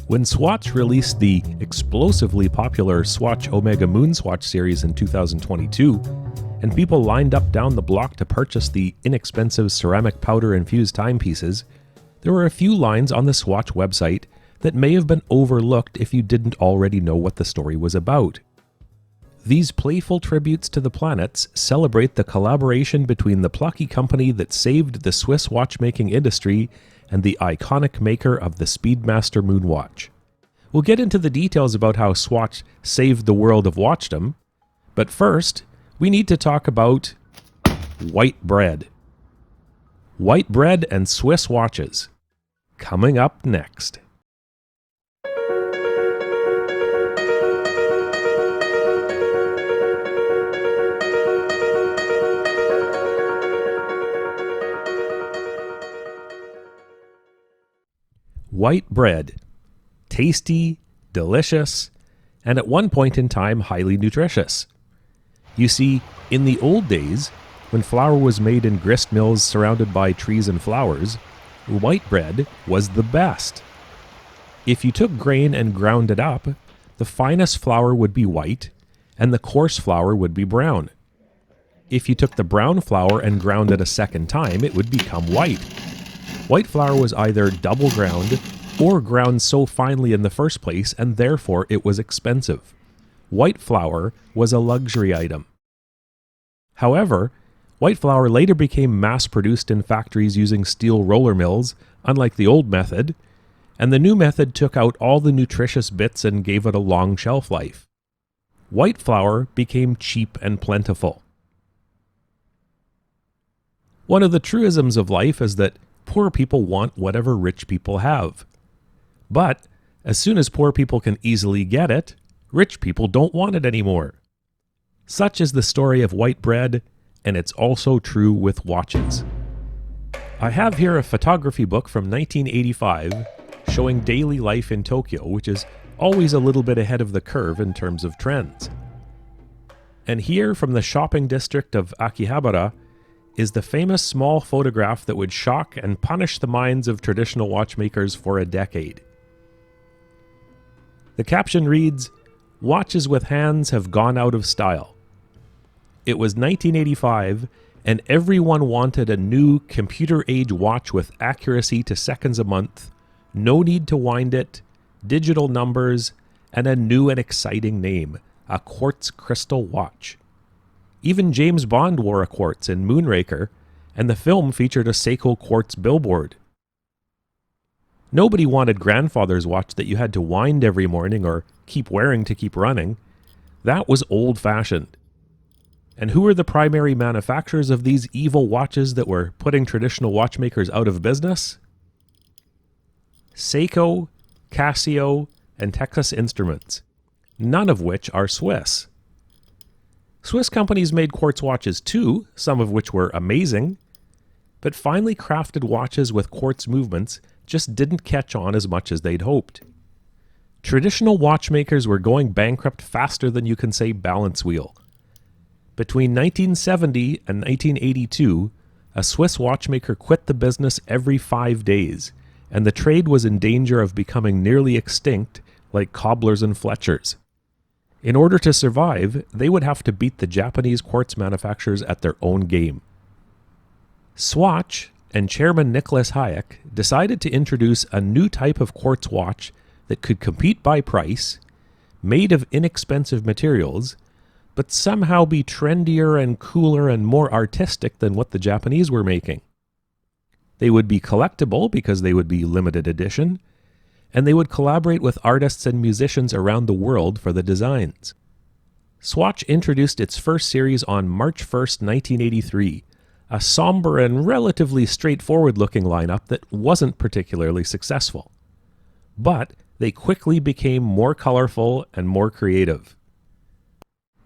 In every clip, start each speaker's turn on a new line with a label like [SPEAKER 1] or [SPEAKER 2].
[SPEAKER 1] When Swatch released the explosively popular Swatch Omega MoonSwatch series in 2022, and people lined up down the block to purchase the inexpensive ceramic powder-infused timepieces, there were a few lines on the Swatch website that may have been overlooked if you didn't already know what the story was about. These playful tributes to the planets celebrate the collaboration between the plucky company that saved the Swiss watchmaking industry and the iconic maker of the Speedmaster MoonWatch. We'll get into the details about how Swatch saved the world of watchdom, but first, we need to talk about white bread. White bread and Swiss watches. Coming up next. White bread. Tasty, delicious, and at one point in time highly nutritious. You see, in the old days, when flour was made in grist mills surrounded by trees and flowers, white bread was the best. If you took grain and ground it up, the finest flour would be white, and the coarse flour would be brown. If you took the brown flour and ground it a second time, it would become white. White flour was either double ground or ground so finely in the first place, and therefore it was expensive. White flour was a luxury item. However, white flour later became mass-produced in factories using steel roller mills, unlike the old method, and the new method took out all the nutritious bits and gave it a long shelf life. White flour became cheap and plentiful. One of the truisms of life is that poor people want whatever rich people have. But as soon as poor people can easily get it, rich people don't want it anymore. Such is the story of white bread, and it's also true with watches. I have here a photography book from 1985 showing daily life in Tokyo, which is always a little bit ahead of the curve in terms of trends. And here from the shopping district of Akihabara is the famous small photograph that would shock and punish the minds of traditional watchmakers for a decade. The caption reads, "Watches with hands have gone out of style." It was 1985, and everyone wanted a new computer-age watch with accuracy to seconds a month, no need to wind it, digital numbers, and a new and exciting name, a quartz crystal watch. Even James Bond wore a quartz in Moonraker, and the film featured a Seiko quartz billboard. Nobody wanted grandfather's watch that you had to wind every morning or keep wearing to keep running. That was old-fashioned. And who were the primary manufacturers of these evil watches that were putting traditional watchmakers out of business? Seiko, Casio, and Texas Instruments, none of which are Swiss. Swiss companies made quartz watches too, some of which were amazing, but finely crafted watches with quartz movements just didn't catch on as much as they'd hoped. Traditional watchmakers were going bankrupt faster than you can say balance wheel. Between 1970 and 1982, a Swiss watchmaker quit the business every 5 days, and the trade was in danger of becoming nearly extinct like cobblers and Fletchers. In order to survive, they would have to beat the Japanese quartz manufacturers at their own game. Swatch and chairman Nicholas Hayek decided to introduce a new type of quartz watch that could compete by price, made of inexpensive materials, but somehow be trendier and cooler and more artistic than what the Japanese were making. They would be collectible because they would be limited edition, and they would collaborate with artists and musicians around the world for the designs. Swatch introduced its first series on March 1st, 1983, a somber and relatively straightforward-looking lineup that wasn't particularly successful. But they quickly became more colorful and more creative.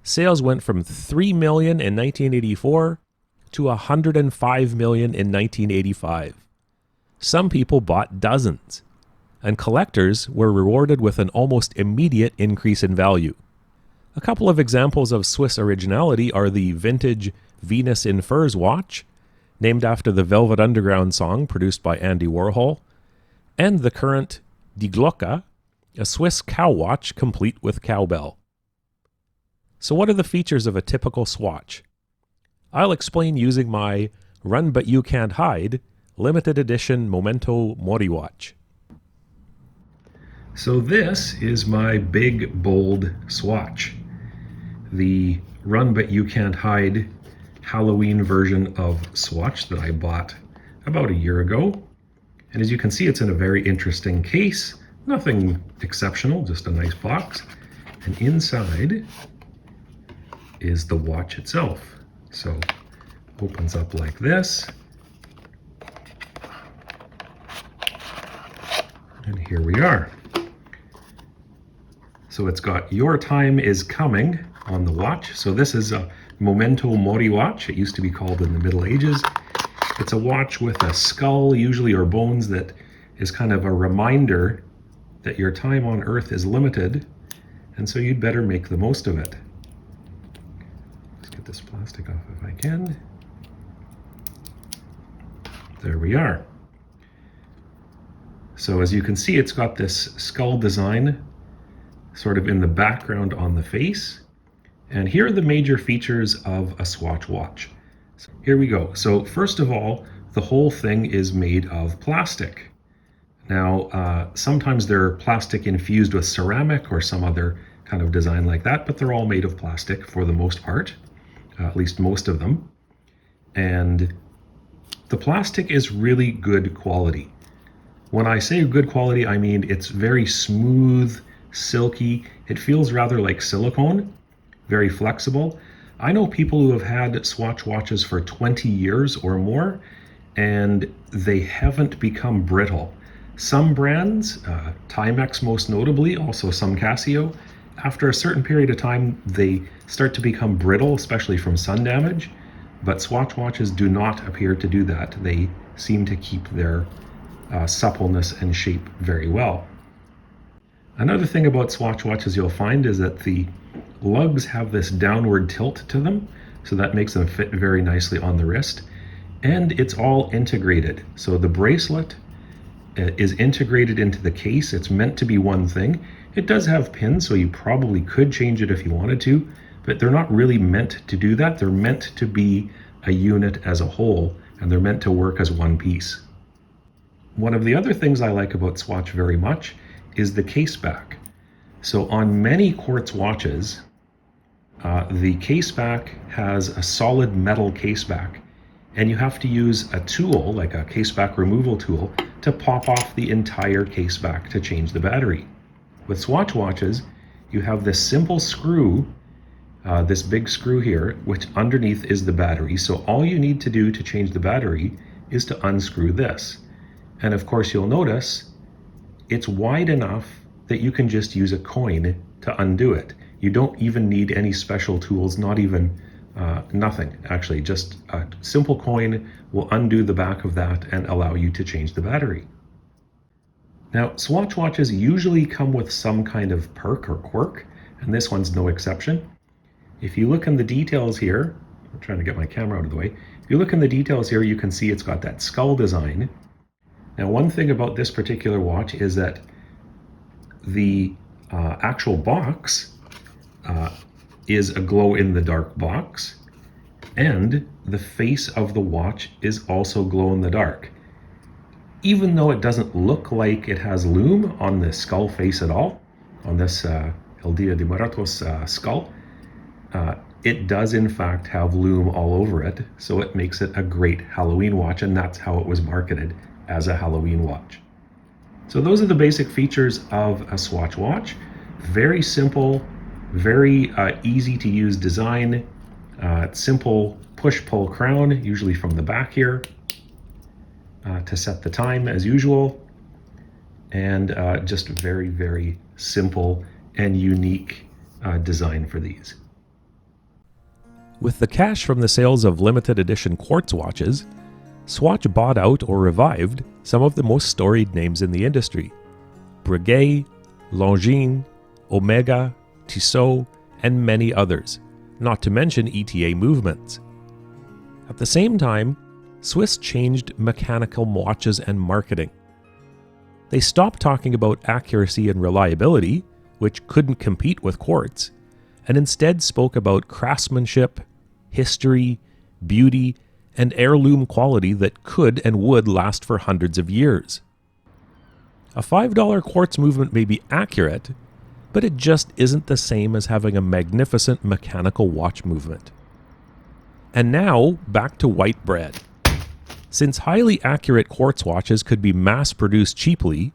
[SPEAKER 1] Sales went from 3 million in 1984 to 105 million in 1985. Some people bought dozens, and collectors were rewarded with an almost immediate increase in value. A couple of examples of Swiss originality are the vintage Venus in Furs watch, named after the Velvet Underground song produced by Andy Warhol, and the current Die Glocke, a Swiss cow watch complete with cowbell. So what are the features of a typical Swatch? I'll explain using my Run But You Can't Hide limited edition Memento Mori watch. So this is my big, bold Swatch. The Run But You Can't Hide Halloween version of Swatch that I bought about a year ago. And as you can see, it's in a very interesting case. Nothing exceptional, just a nice box. And inside is the watch itself. So opens up like this. And here we are. So it's got Your Time Is Coming on the watch. So this is a Memento Mori watch. It used to be called in the Middle Ages. It's a watch with a skull, usually, or bones, that is kind of a reminder that your time on Earth is limited, and so you'd better make the most of it. Let's get this plastic off if I can. There we are. So as you can see, it's got this skull design sort of in the background on the face. And here are the major features of a Swatch watch. So here we go. So first of all, the whole thing is made of plastic. Now, sometimes they're plastic infused with ceramic or some other kind of design like that, but they're all made of plastic for the most part, at least most of them. And the plastic is really good quality. When I say good quality, I mean it's very smooth, silky. It feels rather like silicone, very flexible. I know people who have had Swatch watches for 20 years or more, and they haven't become brittle. Some brands, Timex most notably, also some Casio, after a certain period of time, they start to become brittle, especially from sun damage. But Swatch watches do not appear to do that. They seem to keep their suppleness and shape very well. Another thing about Swatch watches you'll find is that the lugs have this downward tilt to them, so that makes them fit very nicely on the wrist. And it's all integrated. So the bracelet is integrated into the case. It's meant to be one thing. It does have pins, so you probably could change it if you wanted to, but they're not really meant to do that. They're meant to be a unit as a whole, and they're meant to work as one piece. One of the other things I like about Swatch very much is the case back. So on many Quartz watches, the case back has a solid metal case back, and you have to use a tool, like a case back removal tool, to pop off the entire case back to change the battery. With Swatch watches, you have this simple screw, this big screw here, which underneath is the battery. So all you need to do to change the battery is to unscrew this. And of course, you'll notice it's wide enough that you can just use a coin to undo it. You don't even need any special tools, not even nothing. Actually, just a simple coin will undo the back of that and allow you to change the battery. Now, Swatch watches usually come with some kind of perk or quirk, and this one's no exception. If you look in the details here, I'm trying to get my camera out of the way. If you look in the details here, you can see it's got that skull design. Now, one thing about this particular watch is that the actual box is a glow-in-the-dark box, and the face of the watch is also glow-in-the-dark. Even though it doesn't look like it has lume on the skull face at all, on this El Dia de Muertos skull, it does in fact have lume all over it, so it makes it a great Halloween watch, and that's how it was marketed, as a Halloween watch. So those are the basic features of a Swatch watch. Very simple, very easy to use design, simple push-pull crown, usually from the back here, to set the time as usual, and just very, very simple and unique design for these. With the cash from the sales of limited edition Quartz watches, Swatch bought out or revived some of the most storied names in the industry: Breguet, Longines, Omega, Tissot, and many others, not to mention ETA movements. At the same time, Swiss changed mechanical watches and marketing. They stopped talking about accuracy and reliability, which couldn't compete with quartz, and instead spoke about craftsmanship, history, beauty, and heirloom quality that could and would last for hundreds of years. A $5 quartz movement may be accurate, but it just isn't the same as having a magnificent mechanical watch movement. And now, back to white bread. Since highly accurate quartz watches could be mass-produced cheaply,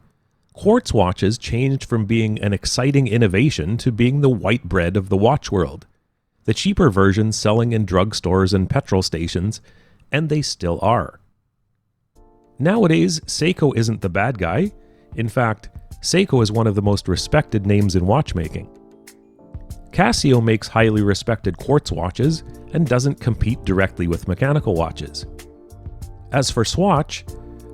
[SPEAKER 1] quartz watches changed from being an exciting innovation to being the white bread of the watch world, the cheaper versions selling in drugstores and petrol stations, and they still are. Nowadays, Seiko isn't the bad guy. In fact, Seiko is one of the most respected names in watchmaking. Casio makes highly respected quartz watches and doesn't compete directly with mechanical watches. As for Swatch,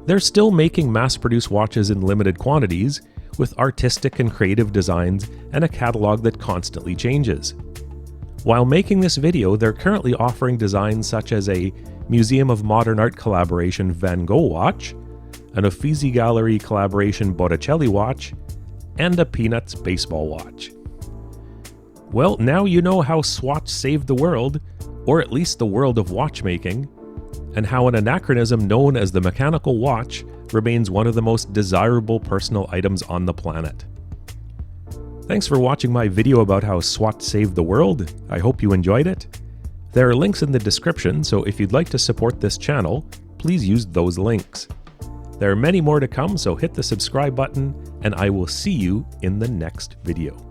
[SPEAKER 1] they're still making mass-produced watches in limited quantities with artistic and creative designs and a catalog that constantly changes. While making this video, they're currently offering designs such as a Museum of Modern Art collaboration Van Gogh watch, an Uffizi Gallery collaboration Botticelli watch, and a Peanuts baseball watch. Well, now you know how Swatch saved the world, or at least the world of watchmaking, and how an anachronism known as the mechanical watch remains one of the most desirable personal items on the planet. Thanks for watching my video about how Swatch saved the world. I hope you enjoyed it. There are links in the description, so if you'd like to support this channel, please use those links. There are many more to come, so hit the subscribe button, and I will see you in the next video.